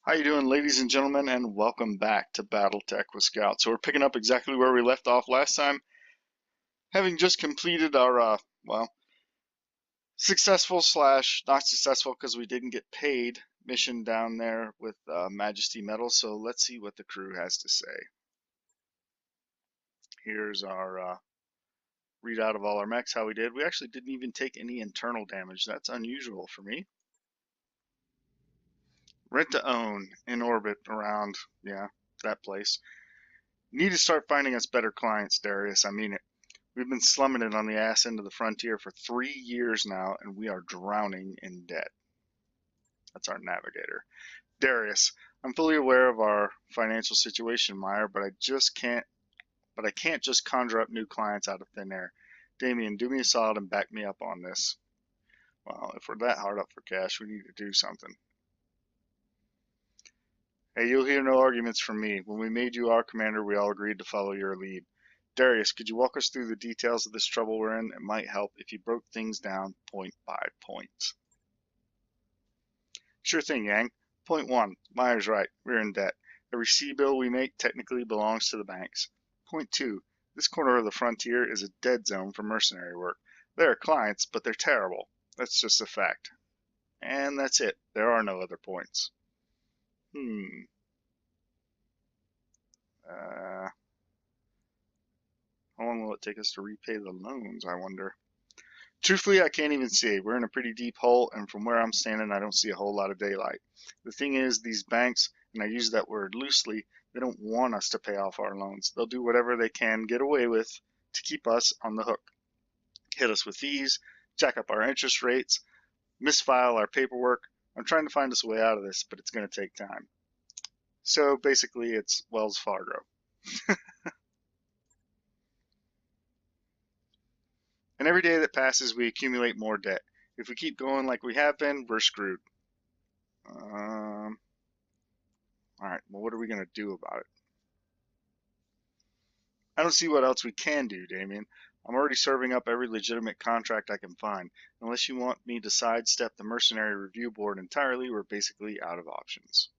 How you doing, ladies and gentlemen, and welcome back to BattleTech with Scout. So we're picking up exactly where we left off last time, having just completed our, successful slash not successful because we didn't get paid mission down there with Majesty Metal. So let's see what the crew has to say. Here's our readout of all our mechs, how we did. We actually didn't even take any internal damage. That's unusual for me. Rent to own in orbit around, yeah, that place. Need to start finding us better clients, Darius. I mean it. We've been slumming it on the ass end of the frontier for 3 years now, and we are drowning in debt. That's our navigator. Darius, I'm fully aware of our financial situation, Meyer, but I can't just conjure up new clients out of thin air. Damien, do me a solid and back me up on this. Well, if we're that hard up for cash, we need to do something. Hey, you'll hear no arguments from me. When we made you our commander, we all agreed to follow your lead. Darius, could you walk us through the details of this trouble we're in? It might help if you broke things down point by point. Sure thing, Yang. Point 1. Meyer's right. We're in debt. Every sea bill we make technically belongs to the banks. Point 2. This corner of the frontier is a dead zone for mercenary work. There are clients, but they're terrible. That's just a fact. And that's it. There are no other points. How long will it take us to repay the loans, I wonder? Truthfully, I can't even see. We're in a pretty deep hole, and from where I'm standing, I don't see a whole lot of daylight. The thing is, these banks, and I use that word loosely, they don't want us to pay off our loans. They'll do whatever they can get away with to keep us on the hook. Hit us with fees, jack up our interest rates, misfile our paperwork. I'm trying to find us a way out of this, but it's going to take time. So basically, it's Wells Fargo. And every day that passes, we accumulate more debt. If we keep going like we have been, we're screwed. All right, well, what are we going to do about it? I don't see what else we can do, Damien. I'm already serving up every legitimate contract I can find. Unless you want me to sidestep the Mercenary Review Board entirely, we're basically out of options.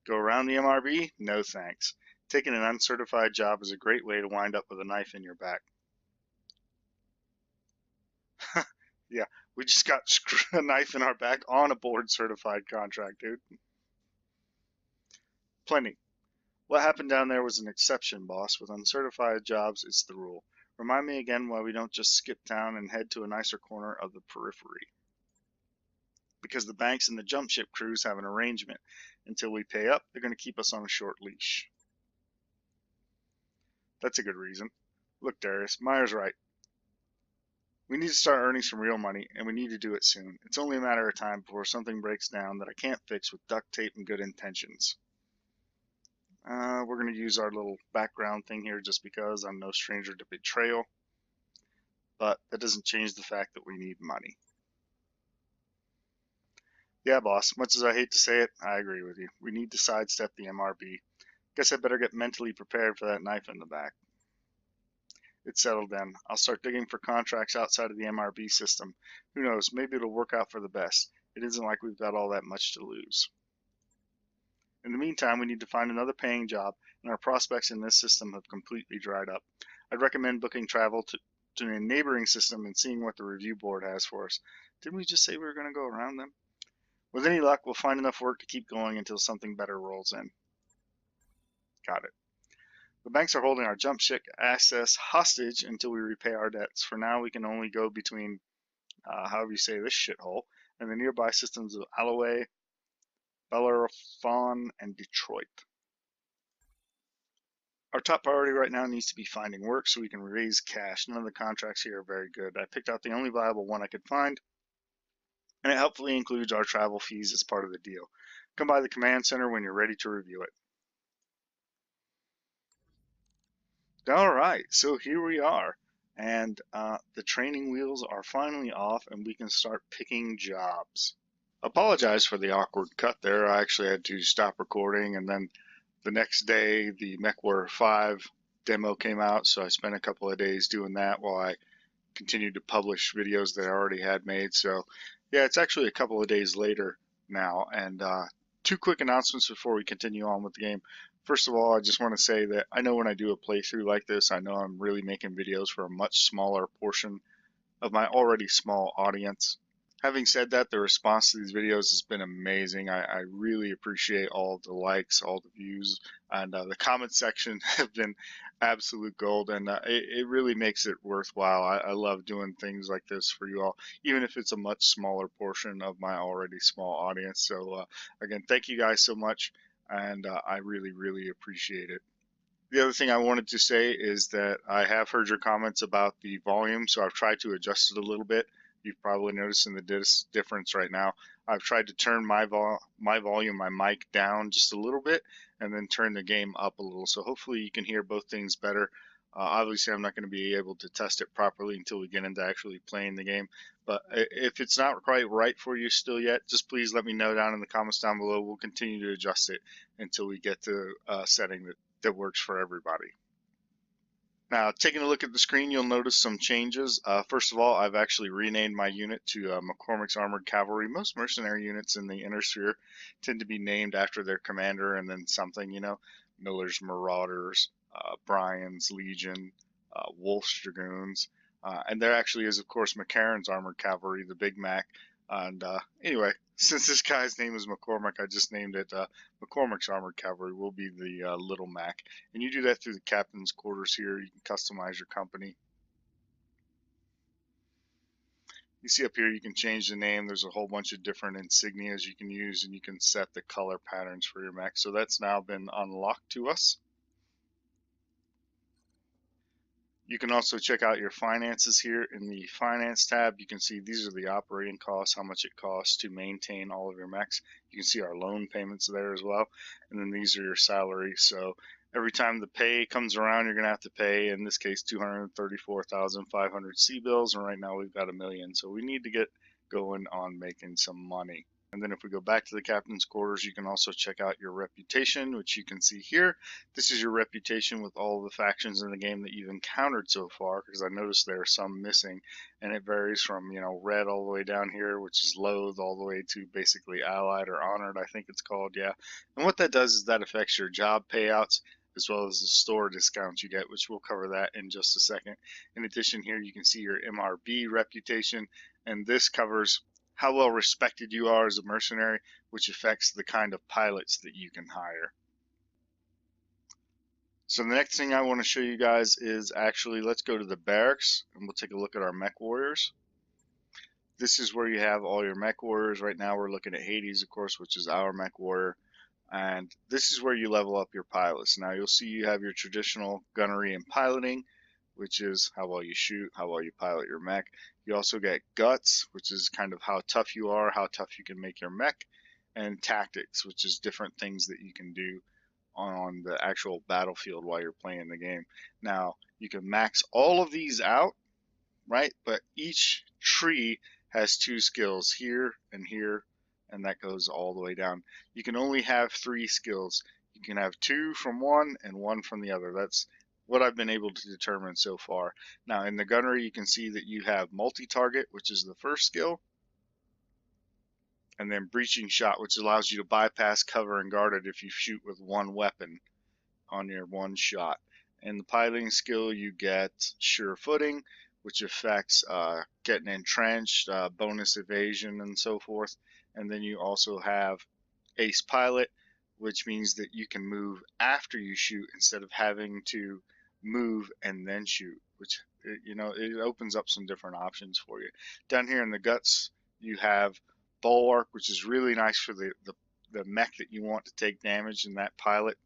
Go around the MRB? No thanks. Taking an uncertified job is a great way to wind up with a knife in your back. Yeah, we just got a knife in our back on a board-certified contract, dude. Plenty. What happened down there was an exception, boss. With uncertified jobs, it's the rule. Remind me again why we don't just skip town and head to a nicer corner of the periphery. Because the banks and the jump ship crews have an arrangement. Until we pay up, they're going to keep us on a short leash. That's a good reason. Look, Darius, Meyer's right. We need to start earning some real money, and we need to do it soon. It's only a matter of time before something breaks down that I can't fix with duct tape and good intentions. We're going to use our little background thing here just because I'm no stranger to betrayal. But that doesn't change the fact that we need money. Yeah, boss, much as I hate to say it, I agree with you. We need to sidestep the MRB. Guess I better get mentally prepared for that knife in the back. It's settled then. I'll start digging for contracts outside of the MRB system. Who knows, maybe it'll work out for the best. It isn't like we've got all that much to lose. In the meantime, we need to find another paying job, and our prospects in this system have completely dried up. I'd recommend booking travel to a neighboring system and seeing what the review board has for us. Didn't we just say we were going to go around them? With any luck, we'll find enough work to keep going until something better rolls in. Got it. The banks are holding our jump ship access hostage until we repay our debts. For now, we can only go between, however you say this shithole, and the nearby systems of Alloway, Bellerophon, and Detroit. Our top priority right now needs to be finding work so we can raise cash. None of the contracts here are very good. I picked out the only viable one I could find, and it helpfully includes our travel fees as part of the deal. Come by the command center when you're ready to review it. All right, so here we are, and the training wheels are finally off, and we can start picking jobs. Apologize for the awkward cut there. I actually had to stop recording, and then the next day the Mech Warriors 5 demo came out, so I spent a couple of days doing that while I continued to publish videos that I already had made. So yeah, it's actually a couple of days later now. And two quick announcements before we continue on with the game. First of all, I just want to say that I know when I do a playthrough like this, I know I'm really making videos for a much smaller portion of my already small audience. Having said that, the response to these videos has been amazing. I really appreciate all the likes, all the views, and the comment section have been absolute gold, and it really makes it worthwhile. I love doing things like this for you all, even if it's a much smaller portion of my already small audience. So again, thank you guys so much, and I really, really appreciate it. The other thing I wanted to say is that I have heard your comments about the volume, so I've tried to adjust it a little bit. You've probably noticed in the difference right now. I've tried to turn my volume, my mic down just a little bit, and then turn the game up a little. So hopefully you can hear both things better. Obviously, I'm not going to be able to test it properly until we get into actually playing the game. But if it's not quite right for you still yet, just please let me know down in the comments down below. We'll continue to adjust it until we get to a setting that works for everybody. Now, taking a look at the screen, you'll notice some changes. First of all, I've actually renamed my unit to McCormick's Armored Cavalry. Most mercenary units in the Inner Sphere tend to be named after their commander and then something, you know, Miller's Marauders, Bryan's Legion, Wolf's Dragoons. And there actually is, of course, McCarran's Armored Cavalry, the Big Mac. And anyway, since this guy's name is McCormick, I just named it McCormick's Armored Cavalry will be the Little Mac. And you do that through the captain's quarters here. You can customize your company. You see up here, you can change the name. There's a whole bunch of different insignias you can use, and you can set the color patterns for your mech. So that's now been unlocked to us. You can also check out your finances here in the finance tab. You can see these are the operating costs, how much it costs to maintain all of your mechs. You can see our loan payments there as well. And then these are your salaries. So every time the pay comes around, you're going to have to pay, in this case, 234,500 C-bills. And right now we've got $1 million. So we need to get going on making some money. And then if we go back to the captain's quarters, you can also check out your reputation, which you can see here. This is your reputation with all the factions in the game that you've encountered so far, because I noticed there are some missing, and it varies from, you know, red all the way down here, which is loathed, all the way to basically allied or honored, I think it's called, yeah. And what that does is that affects your job payouts, as well as the store discounts you get, which we'll cover that in just a second. In addition, here you can see your MRB reputation, and this covers how well respected you are as a mercenary, which affects the kind of pilots that you can hire. So the next thing I want to show you guys is actually, let's go to the barracks and we'll take a look at our Mech Warriors. This is where you have all your Mech Warriors. Right now we're looking at Hades, of course, which is our Mech Warrior. And this is where you level up your pilots. Now you'll see you have your traditional gunnery and piloting, which is how well you shoot, how well you pilot your mech. You also get guts, which is kind of how tough you are, how tough you can make your mech, and tactics, which is different things that you can do on the actual battlefield while you're playing the game. Now, you can max all of these out, right? But each tree has 2 skills, here, and that goes all the way down. You can only have 3 skills. You can have 2 from one and 1 from the other. That's what I've been able to determine so far. Now in the gunnery, you can see that you have multi-target, which is the first skill, and then breaching shot, which allows you to bypass cover and guarded if you shoot with one weapon on your one shot. In the piloting skill, you get sure footing, which affects getting entrenched, bonus evasion, and so forth. And then you also have ace pilot, which means that you can move after you shoot instead of having to move and then shoot, which, you know, it opens up some different options for you. Down here in the guts, you have bulwark, which is really nice for the mech that you want to take damage in that pilot.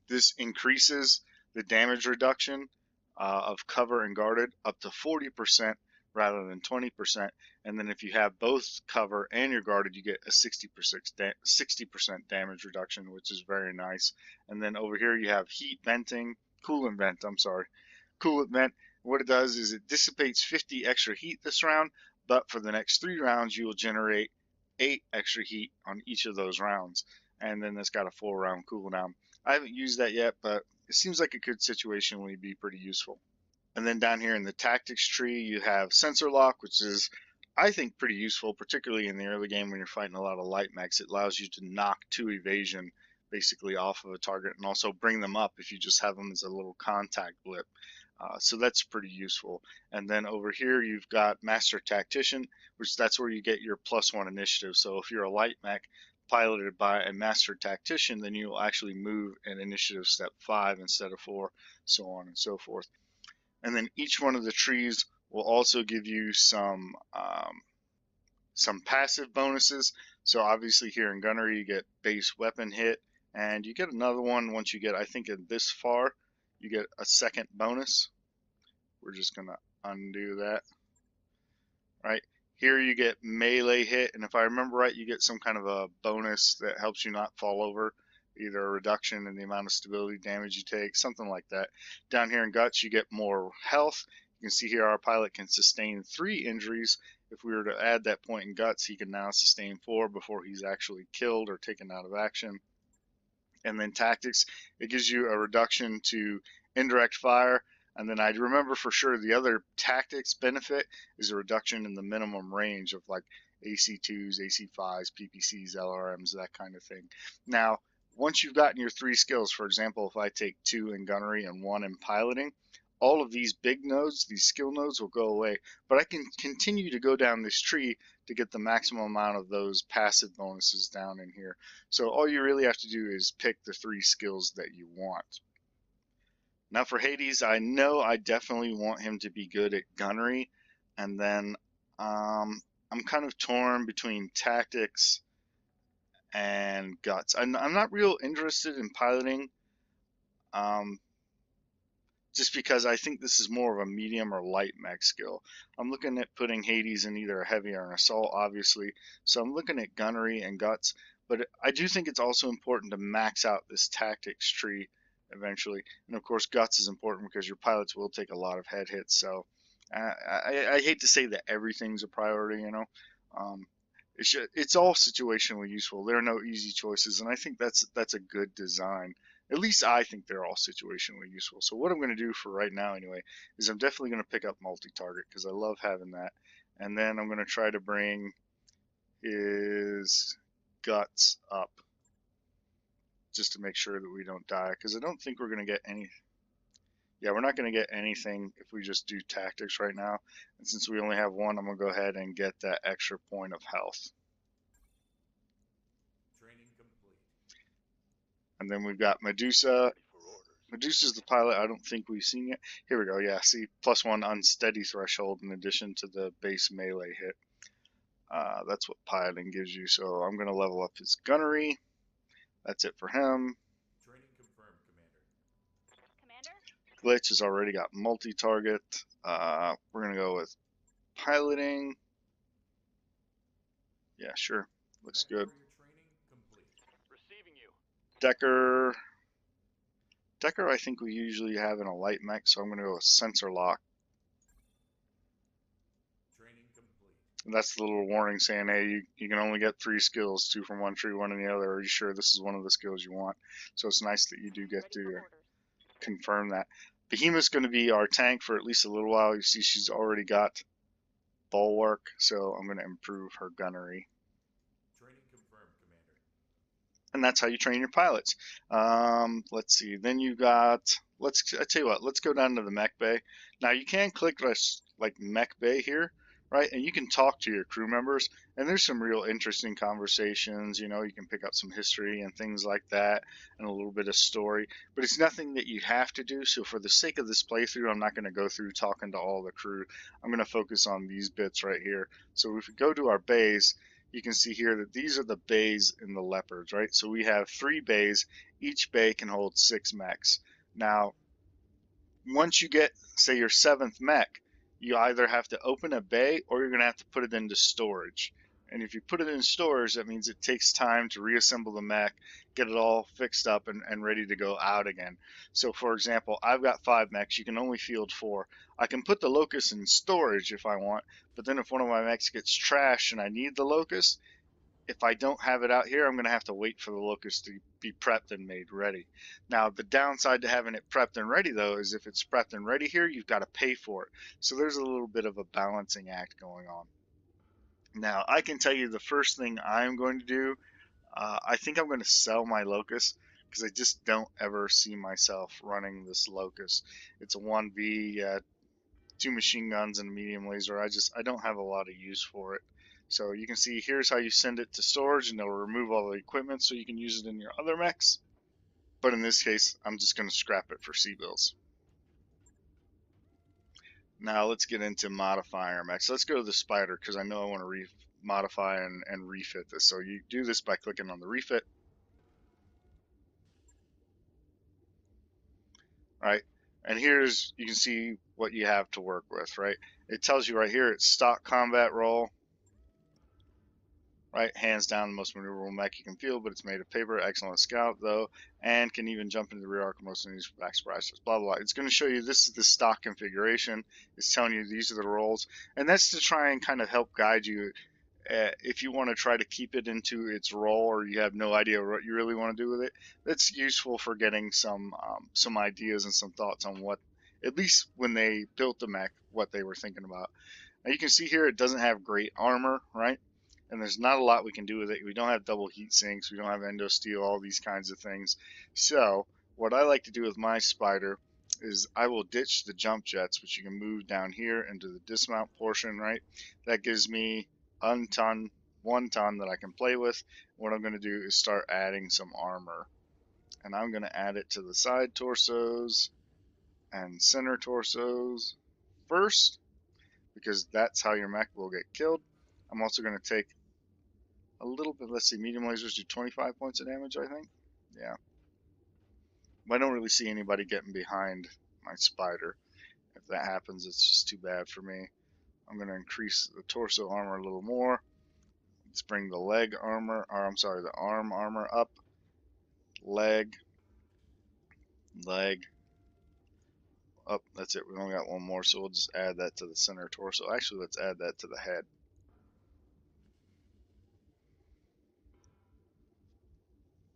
This increases the damage reduction of cover and guarded up to 40% rather than 20%. And then if you have both cover and you're guarded, you get a 60% damage reduction, which is very nice. And then over here you have coolant vent. What it does is it dissipates 50 extra heat this round, but for the next 3 rounds you will generate 8 extra heat on each of those rounds. And then it's got a 4-round cooldown. I haven't used that yet, but it seems like it could situationally be pretty useful. And then down here in the tactics tree, you have sensor lock, which is I think pretty useful, particularly in the early game when you're fighting a lot of light mechs. It allows you to knock 2 evasion basically off of a target and also bring them up if you just have them as a little contact blip. So that's pretty useful. And then over here you've got Master Tactician, which that's where you get your +1 initiative. So if you're a light mech piloted by a Master Tactician, then you'll actually move in initiative step 5 instead of 4, so on and so forth. And then each one of the trees will also give you some passive bonuses. So obviously here in Gunnery you get base weapon hit, and you get another one once you get, I think, in this far, you get a second bonus. We're just gonna undo that. Right here you get melee hit, and if I remember right, you get some kind of a bonus that helps you not fall over, either a reduction in the amount of stability damage you take, something like that. Down here in Guts you get more health. You can see here our pilot can sustain 3 injuries. If we were to add that point in Guts, he can now sustain 4 before he's actually killed or taken out of action. And then Tactics, it gives you a reduction to indirect fire. And then I remember for sure the other Tactics benefit is a reduction in the minimum range of like AC2s, AC5s, PPCs, LRMs, that kind of thing. Now, once you've gotten your 3 skills, for example, if I take 2 in Gunnery and 1 in Piloting, all of these big nodes, these skill nodes, will go away. But I can continue to go down this tree to get the maximum amount of those passive bonuses down in here. So all you really have to do is pick the 3 skills that you want. Now for Hades, I know I definitely want him to be good at Gunnery, and then I'm kind of torn between Tactics and Guts. I'm not real interested in Piloting, just because I think this is more of a medium or light mech skill. I'm looking at putting Hades in either a heavy or an assault, obviously, so I'm looking at Gunnery and Guts, but I do think it's also important to max out this Tactics tree eventually. And of course Guts is important because your pilots will take a lot of head hits, so I hate to say that everything's a priority, you know. It's all situationally useful. There are no easy choices, and I think that's a good design. At least I think they're all situationally useful. So what I'm going to do for right now anyway is I'm definitely going to pick up multi-target because I love having that. And then I'm going to try to bring his Guts up just to make sure that we don't die, because I don't think we're going to get any. Yeah, we're not going to get anything if we just do Tactics right now. And since we only have 1, I'm going to go ahead and get that extra point of health. Training complete. And then we've got Medusa. Medusa's the pilot I don't think we've seen yet. Here we go. Yeah, see, +1 unsteady threshold in addition to the base melee hit. That's what piloting gives you. So I'm going to level up his Gunnery. That's it for him. Training confirmed, Commander. Glitch has already got multi-target. We're going to go with Piloting. Yeah, sure. Looks good. Training complete. Receiving you. Decker, I think we usually have in a light mech, so I'm going to go with Sensor Lock. Training complete. And that's the little warning saying, hey, you can only get 3 skills, 2 from one tree, 1 in the other. Are you sure this is one of the skills you want? So it's nice that you do get to confirm that. Behemoth's going to be our tank for at least a little while. You see she's already got Bulwark, so I'm going to improve her Gunnery. Training confirmed, Commander. And that's how you train your pilots. Let's see. Then you got. I tell you what. Let's go down to the Mech Bay. Now you can click like Mech Bay here, right? And you can talk to your crew members. And there's some real interesting conversations. You know, you can pick up some history and things like that, and a little bit of story. But it's nothing that you have to do. So for the sake of this playthrough, I'm not going to go through talking to all the crew. I'm going to focus on these bits right here. So if we go to our bays, you can see here that these are the bays in the Leopards, right? So we have 3 bays. Each bay can hold 6 mechs. Now, once you get, say, your 7th mech, you either have to open a bay or you're going to have to put it into storage. And if you put it in storage, that means it takes time to reassemble the mech, get it all fixed up and ready to go out again. So for example, I've got 5 mechs. You can only field 4. I can put the Locust in storage if I want, but then if one of my mechs gets trashed and I need the Locust, if I don't have it out here, I'm going to have to wait for the Locust to be prepped and made ready. Now, the downside to having it prepped and ready, though, is if it's prepped and ready here, you've got to pay for it. So there's a little bit of a balancing act going on. Now, I can tell you the first thing I'm going to do, I think I'm going to sell my Locust because I just don't ever see myself running this Locust. It's a 1V, 2 machine guns and a medium laser. I don't have a lot of use for it. So you can see here's how you send it to storage, and it'll remove all the equipment so you can use it in your other mechs. But in this case, I'm just going to scrap it for C-bills. Now let's get into modifying our mechs. Let's go to the Spider because I know I want to modify and refit this. So you do this by clicking on the refit. Right? And here's, you can see what you have to work with, right? It tells you right here, it's stock combat roll, right? Hands down the most maneuverable mech you can field, but it's made of paper. Excellent scout, though, and can even jump into the rear arc of most enemies back surprises. Blah, blah, blah. It's going to show you this is the stock configuration. It's telling you these are the rolls, and that's to try and kind of help guide you if you want to try to keep it into its role, or you have no idea what you really want to do with it. That's useful for getting some ideas and some thoughts on what, at least when they built the mech, what they were thinking about. Now you can see here it doesn't have great armor, right? And there's not a lot we can do with it. We don't have double heat sinks, we don't have endo steel, all these kinds of things. So what I like to do with my Spider is I will ditch the jump jets, which you can move down here into the dismount portion, right? That gives me 1 ton that I can play with. What I'm going to do is start adding some armor, and I'm going to add it to the side torsos and center torsos first, because that's how your mech will get killed. I'm also going to take a little bit, let's see, medium lasers do 25 points of damage, I think. Yeah. But I don't really see anybody getting behind my Spider. If that happens, it's just too bad for me. I'm going to increase the torso armor a little more. Let's bring the leg armor, or I'm sorry, the arm armor up. Leg. Leg. Up. That's it. We only got one more, so we'll just add that to the center torso. Actually, let's add that to the head.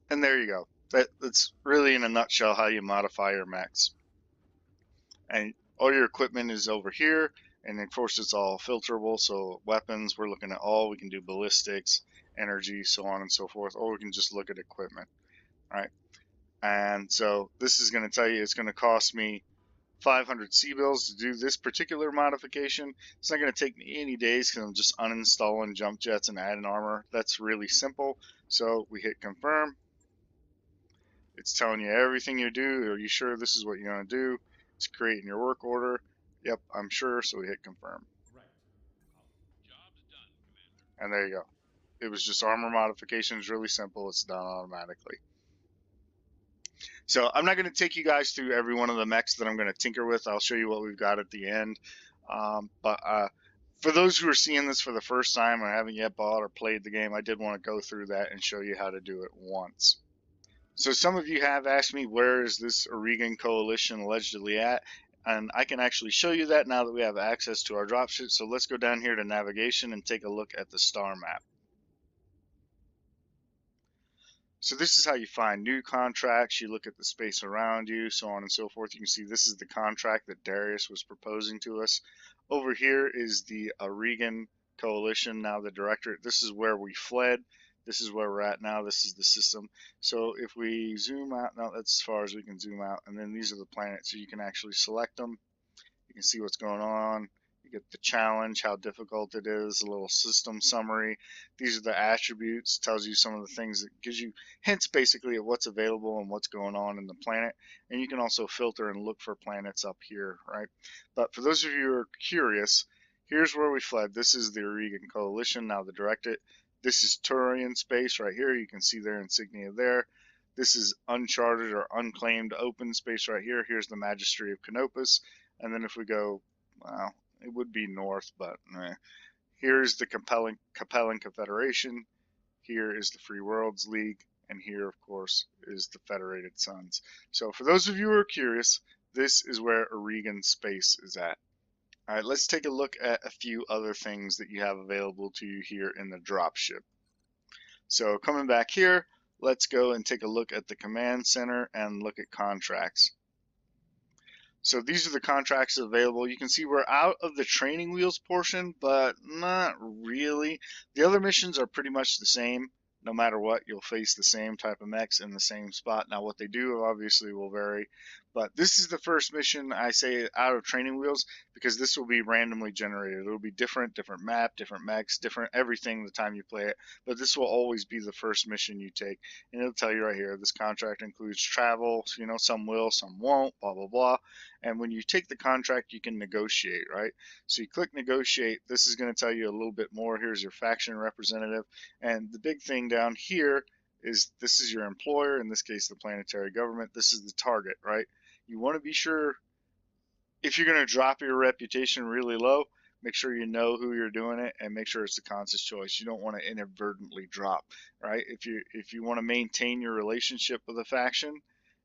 And there you go. That's really in a nutshell how you modify your mechs. And all your equipment is over here, and of course it's all filterable. So weapons, we're looking at all. We can do ballistics, energy, so on and so forth, or we can just look at equipment, right? And so this is going to tell you it's going to cost me 500 C-bills to do this particular modification. It's not going to take me any days because I'm just uninstalling jump jets and adding armor. That's really simple. So we hit confirm. It's telling you everything you do. Are you sure this is what you're going to do? It's creating your work order. Yep, I'm sure. So we hit confirm. Right. Job's done, Commander. And there you go. It was just armor modifications, really simple. It's done automatically. So I'm not going to take you guys through every one of the mechs that I'm going to tinker with. I'll show you what we've got at the end. But for those who are seeing this for the first time or haven't yet bought or played the game, I did want to go through that and show you how to do it once. So some of you have asked me, where is this Oregon coalition allegedly at? And I can actually show you that now that we have access to our dropship. So let's go down here to navigation and take a look at the star map. So this is how you find new contracts. You look at the space around you, so on and so forth. You can see this is the contract that Darius was proposing to us. Over here is the Oregon coalition, now the directorate. This is where we fled. This is where we're at now. This is the system. So if we zoom out, now that's as far as we can zoom out. And then these are the planets, so you can actually select them. You can see what's going on. You get the challenge, how difficult it is, a little system summary. These are the attributes, tells you some of the things, that gives you hints basically of what's available and what's going on in the planet. And you can also filter and look for planets up here, right? But for those of you who are curious, here's where we fled. This is the Oregon Coalition, now the Directorate. This is Turian space right here. You can see their insignia there. This is uncharted or unclaimed open space right here. Here's the Magistry of Canopus. And then if we go, well, it would be north, but here's the Capellan Confederation. Here is the Free Worlds League. And here, of course, is the Federated Suns. So for those of you who are curious, this is where Oregon space is at. All right, let's take a look at a few other things that you have available to you here in the dropship. So coming back here, let's go and take a look at the command center and look at contracts. So these are the contracts available. You can see we're out of the training wheels portion, but not really. The other missions are pretty much the same. No matter what, you'll face the same type of mechs in the same spot. Now, what they do obviously will vary, but this is the first mission I say out of training wheels because this will be randomly generated. It'll be different map, different mechs, different everything the time you play it, but this will always be the first mission you take. And it'll tell you right here, this contract includes travel, so, you know, some will, some won't, blah, blah, blah. And when you take the contract, you can negotiate, right? So you click negotiate. This is going to tell you a little bit more. Here's your faction representative. And the big thing down here is this is your employer, in this case, the planetary government. This is the target, right? You want to be sure if you're going to drop your reputation really low, make sure you know who you're doing it and make sure it's a conscious choice. You don't want to inadvertently drop, right? If you want to maintain your relationship with a faction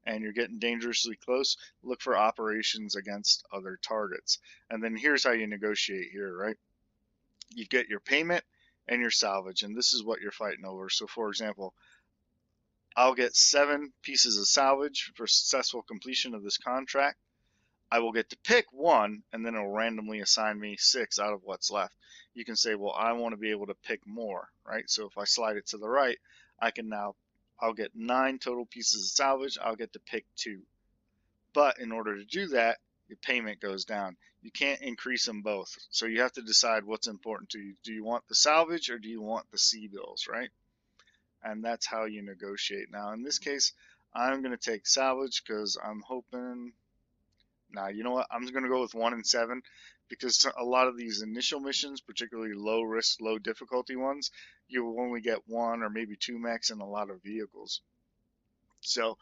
and you're getting dangerously close, look for operations against other targets. And then here's how you negotiate here, right? You get your payment and your salvage, and this is what you're fighting over. So for example, I'll get 7 pieces of salvage for successful completion of this contract. I will get to pick 1, and then it'll randomly assign me 6 out of what's left. You can say, well, I want to be able to pick more, right? So if I slide it to the right, I'll get 9 total pieces of salvage. I'll get to pick 2. But in order to do that, your payment goes down. You can't increase them both. So you have to decide what's important to you. Do you want the salvage or do you want the C bills, right? And that's how you negotiate. Now, in this case, I'm going to take salvage because I'm hoping. Now, you know what? I'm going to go with 1 and 7 because a lot of these initial missions, particularly low risk, low difficulty ones, you will only get 1 or maybe 2 mechs and a lot of vehicles. So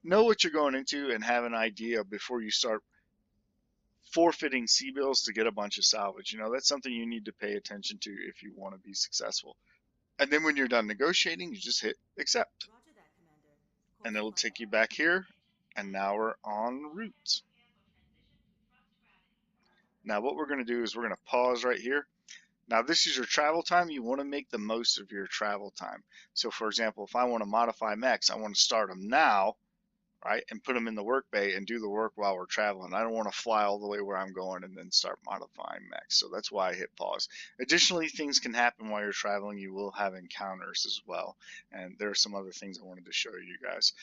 know what you're going into and have an idea before you start forfeiting C bills to get a bunch of salvage. You know, that's something you need to pay attention to if you want to be successful. And then when you're done negotiating, you just hit accept. And it'll take you back here. And now we're en route. Now what we're going to do is we're going to pause right here. Now this is your travel time. You want to make the most of your travel time. So for example, if I want to modify mechs, I want to start them now, right, and put them in the work bay and do the work while we're traveling. I don't want to fly all the way where I'm going and then start modifying mechs. So that's why I hit pause. Additionally, things can happen while you're traveling. You will have encounters as well. And there are some other things I wanted to show you guys.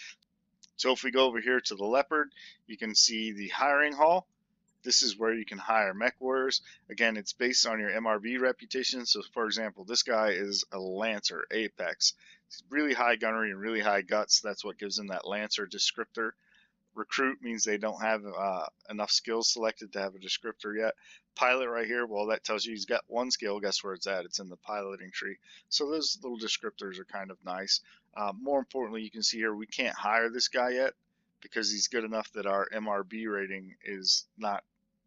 So if we go over here to the Leopard, you can see the hiring hall. This is where you can hire Mech Warriors. Again, it's based on your MRB reputation. So, for example, this guy is a Lancer, Apex. He's really high gunnery and really high guts. That's what gives him that Lancer descriptor. Recruit means they don't have enough skills selected to have a descriptor yet. Pilot right here, well, that tells you he's got 1 skill. Guess where it's at? It's in the piloting tree. So those little descriptors are kind of nice. More importantly, you can see here we can't hire this guy yet because he's good enough that our MRB rating is not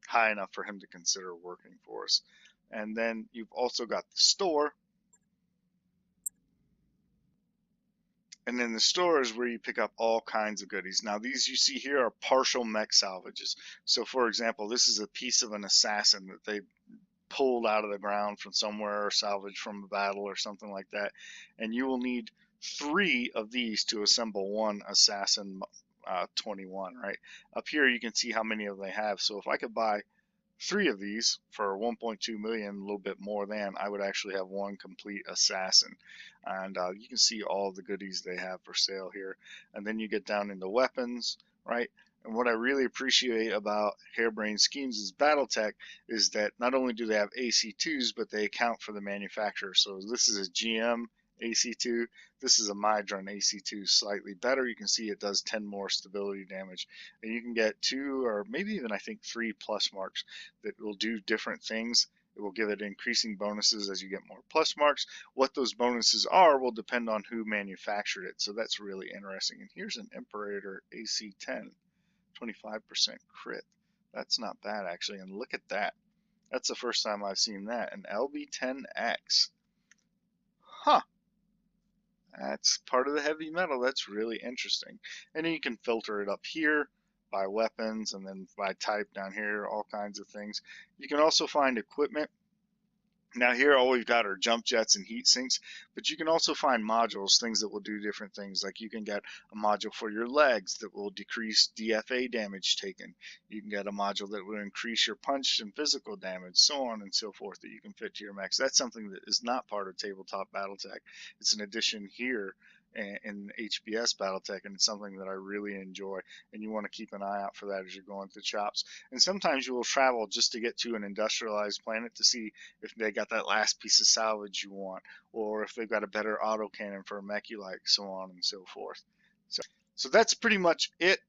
high enough for him to consider working for us. And then you've also got the store. And then the store is where you pick up all kinds of goodies. Now these you see here are partial mech salvages. So for example, this is a piece of an assassin that they pulled out of the ground from somewhere or salvaged from a battle or something like that. And you will need 3 of these to assemble 1 assassin 21, right? Up here you can see how many of them they have. So if I could buy 3 of these for 1.2 million, a little bit more than, I would actually have 1 complete assassin. And you can see all the goodies they have for sale here. And then you get down into weapons, right? And what I really appreciate about Harebrained Schemes is BattleTech is that not only do they have AC2s, but they account for the manufacturer. So this is a GM AC2. This is a Mydron AC2, slightly better. You can see it does 10 more stability damage. And you can get 2 or maybe even I think 3 plus marks that will do different things. It will give it increasing bonuses as you get more plus marks. What those bonuses are will depend on who manufactured it. So that's really interesting. And here's an Imperator AC10, 25% crit. That's not bad actually. And look at that. That's the first time I've seen that. An LB10X. Huh. That's part of the heavy metal. That's really interesting. And then you can filter it up here by weapons and then by type down here, all kinds of things. You can also find equipment Now here all we've got are jump jets and heat sinks, but you can also find modules, things that will do different things. Like you can get a module for your legs that will decrease DFA damage taken. You can get a module that will increase your punch and physical damage, so on and so forth, that you can fit to your mechs. That's something that is not part of Tabletop BattleTech. It's an addition here in HBS BattleTech, and it's something that I really enjoy, and you want to keep an eye out for that as you're going through chops. And sometimes you will travel just to get to an industrialized planet to see if they got that last piece of salvage you want, or if they've got a better autocannon for a mech you like, so on and so forth. So that's pretty much it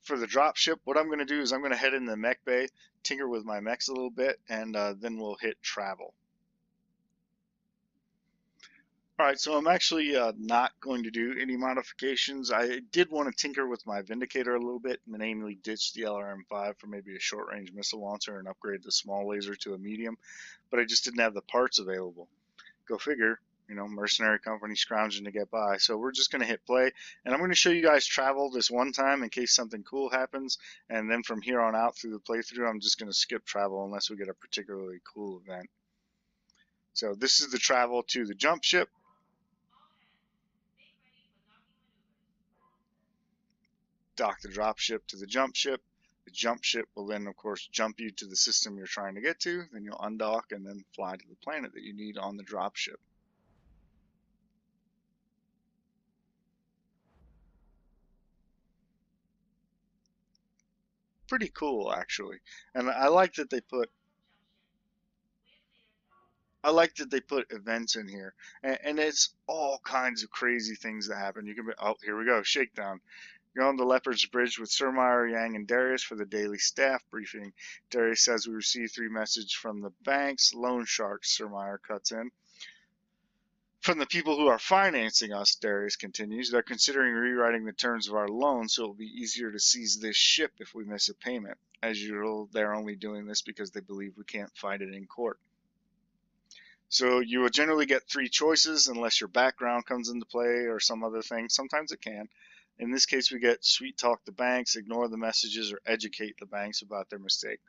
for the dropship. What I'm going to do is I'm going to head into the Mech Bay, tinker with my mechs a little bit, and then we'll hit travel. Alright, so I'm actually not going to do any modifications. I did want to tinker with my Vindicator a little bit, namely ditch the LRM-5 for maybe a short-range missile launcher and upgrade the small laser to a medium, but I just didn't have the parts available. Go figure, you know, mercenary company scrounging to get by. So we're just going to hit play, and I'm going to show you guys travel this one time in case something cool happens, and then from here on out through the playthrough, I'm just going to skip travel unless we get a particularly cool event. So this is the travel to the jump ship. Dock the dropship to the jump ship. The jump ship will then, of course, jump you to the system you're trying to get to. Then you'll undock and then fly to the planet that you need on the dropship. Pretty cool, actually. And I like that they put events in here, and it's all kinds of crazy things that happen. You can be, oh, here we go, Shakedown. You're on the Leopard's Bridge with Sir Meyer, Yang, and Darius for the daily staff briefing. Darius says we received 3 messages from the banks. Loan sharks, Sir Meyer cuts in. From the people who are financing us, Darius continues, they're considering rewriting the terms of our loan so it will be easier to seize this ship if we miss a payment. As usual, they're only doing this because they believe we can't fight it in court. So you will generally get 3 choices unless your background comes into play or some other thing. Sometimes it can. In this case, we get sweet talk the banks, ignore the messages, or educate the banks about their mistake.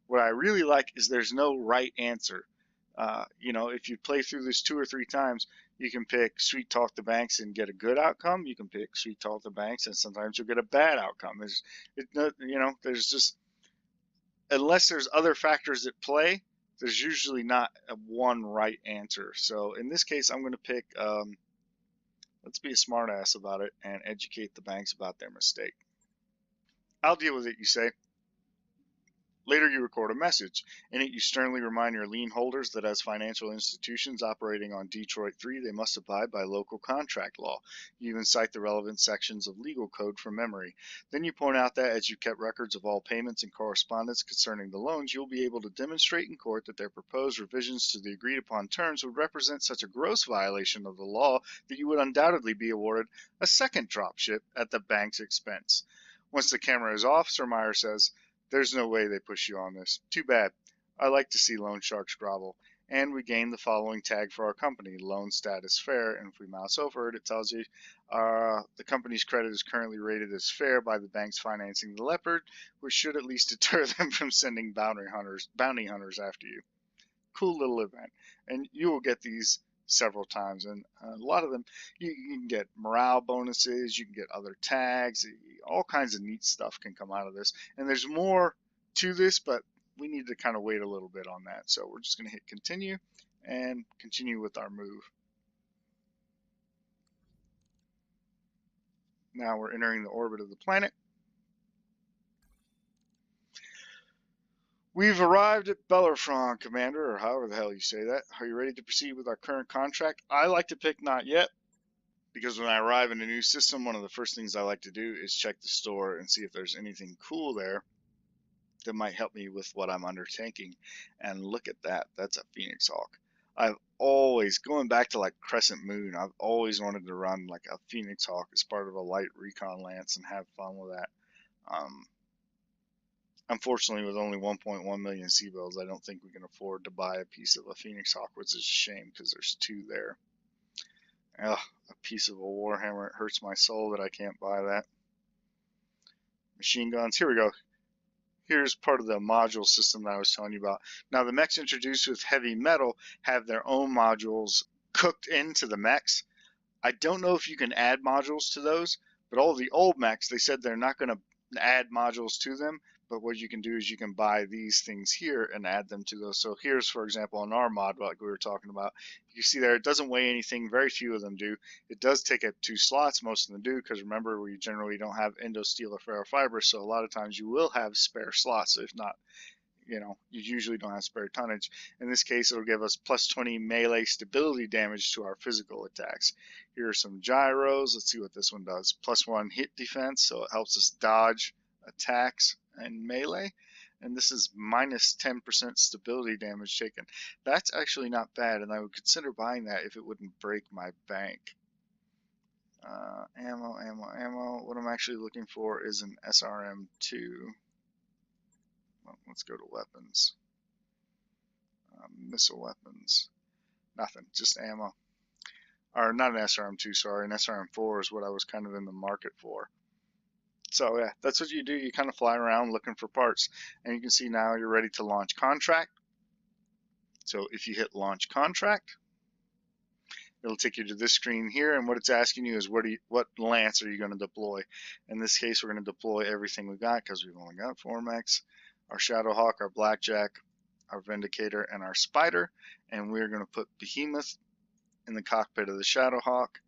What I really like is there's no right answer. You know, if you play through this 2 or 3 times, you can pick sweet talk the banks and get a good outcome. You can pick sweet talk the banks, and sometimes you'll get a bad outcome. You know, there's just, unless there's other factors at play, there's usually not a one right answer. So in this case, I'm going to pick, let's be a smartass about it and educate the banks about their mistake. I'll deal with it, you say. Later, you record a message. In it, you sternly remind your lien holders that as financial institutions operating on Detroit 3, they must abide by local contract law. You even cite the relevant sections of legal code from memory. Then you point out that as you kept records of all payments and correspondence concerning the loans, you'll be able to demonstrate in court that their proposed revisions to the agreed upon terms would represent such a gross violation of the law that you would undoubtedly be awarded a second dropship at the bank's expense. Once the camera is off, Sir Meyer says, "There's no way they push you on this. Too bad. I like to see loan sharks grovel." And we gain the following tag for our company, loan status fair. And if we mouse over it, it tells you the company's credit is currently rated as fair by the banks financing the Leopard, which should at least deter them from sending bounty hunters after you. Cool little event. And you will get these several times, and a lot of them you can get morale bonuses, you can get other tags, all kinds of neat stuff can come out of this. And there's more to this, but we need to kind of wait a little bit on that. So we're just going to hit continue and continue with our move. Now we're entering the orbit of the planet. We've arrived at Bellerfron, Commander, or however the hell you say that. Are you ready to proceed with our current contract? I like to pick not yet, because when I arrive in a new system, one of the first things I like to do is check the store and see if there's anything cool there that might help me with what I'm undertaking. And look at that. That's a Phoenix Hawk. I've always, going back to like Crescent Moon, I've always wanted to run like a Phoenix Hawk as part of a light recon lance and have fun with that. Unfortunately, with only 1.1 million C-bills, I don't think we can afford to buy a piece of a Phoenix Hawk, which is a shame because there's 2 there. Ugh, a piece of a Warhammer. It hurts my soul that I can't buy that. Machine guns. Here we go. here's part of the module system that I was telling you about. Now the mechs introduced with heavy metal have their own modules cooked into the mechs. I don't know if you can add modules to those, but all the old mechs, they said they're not going to add modules to them, but what you can do is you can buy these things here and add them to those. So here's, for example, an R mod, like we were talking about. You see there, it doesn't weigh anything. Very few of them do. It does take up 2 slots. Most of them do, because remember, we generally don't have endo steel or ferrofiber, so a lot of times you will have spare slots. If not, you usually don't have spare tonnage. In this case, it'll give us plus 20 melee stability damage to our physical attacks. Here are some gyros. Let's see what this one does. Plus 1 hit defense, so it helps us dodge attacks and melee. And this is minus 10% stability damage taken. That's actually not bad, and I would consider buying that if it wouldn't break my bank. Ammo. What I'm actually looking for is an SRM2. Well, let's go to weapons. Missile weapons. Nothing, just ammo. Or not an SRM2, sorry, an SRM4 is what I was kind of in the market for. So yeah, that's what you do. You kind of fly around looking for parts. And you can see now you're ready to launch contract. So if you hit launch contract, it'll take you to this screen here, and what it's asking you is what lance are you going to deploy. In this case, we're going to deploy everything we got because we've only got 4 mechs. Our Shadowhawk, our Blackjack, our Vindicator, and our Spider, and we're going to put Behemoth in the cockpit of the Shadowhawk.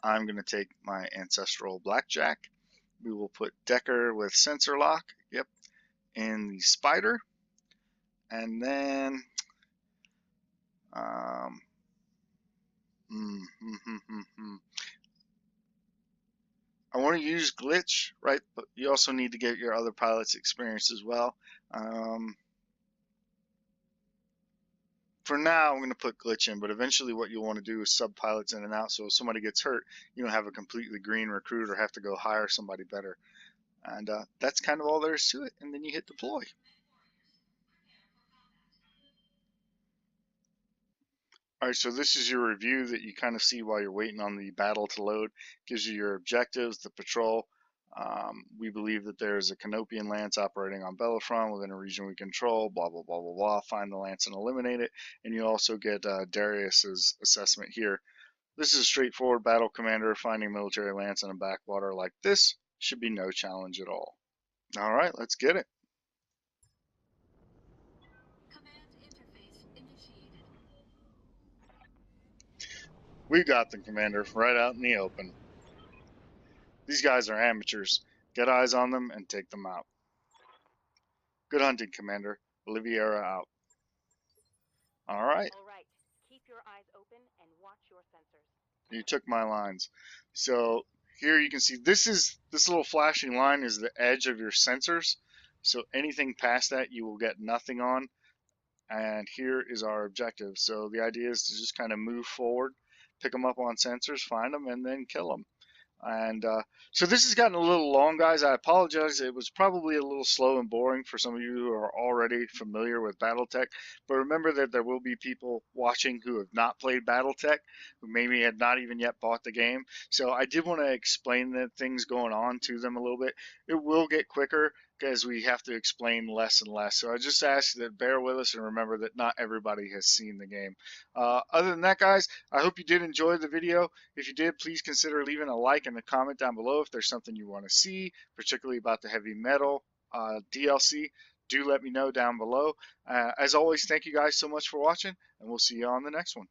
I'm going to take my Ancestral Blackjack. We will put Decker with Sensor Lock, in the Spider, and then I want to use glitch, right? But you also need to get your other pilots' experience as well. For now, I'm going to put glitch in, but eventually what you'll want to do is sub pilots in and out, so if somebody gets hurt, you don't have a completely green recruit or have to go hire somebody better. And that's kind of all there is to it, and then you hit deploy. Alright, so this is your review that you kind of see while you're waiting on the battle to load. Gives you your objectives, the patrol. We believe that there is a Canopian Lance operating on Belafron within a region we control, blah, blah, blah, blah, blah. Find the Lance and eliminate it. And you also get Darius's assessment here. This is a straightforward battle commander. Finding military lance in a backwater like this should be no challenge at all. Alright, let's get it. We got the commander right out in the open. These guys are amateurs. Get eyes on them and take them out. Good hunting, Commander. Oliviera out. Alright. Alright. Keep your eyes open and watch your sensors. You took my lines. So here you can see this little flashing line is the edge of your sensors. So anything past that you will get nothing on. And here is our objective. So the idea is to just kind of move forward, pick them up on sensors, find them, and then kill them. And so this has gotten a little long, guys. I apologize. It was probably a little slow and boring for some of you who are already familiar with BattleTech. But remember that there will be people watching who have not played BattleTech, who maybe had not even yet bought the game. So I did want to explain the things going on to them a little bit. It will get quicker because we have to explain less and less. So I just ask that bear with us and remember that not everybody has seen the game. Other than that, guys, I hope you did enjoy the video. If you did, please consider leaving a like and a comment down below if there's something you want to see, particularly about the heavy metal DLC. Do let me know down below. As always, thank you guys so much for watching, and we'll see you on the next one.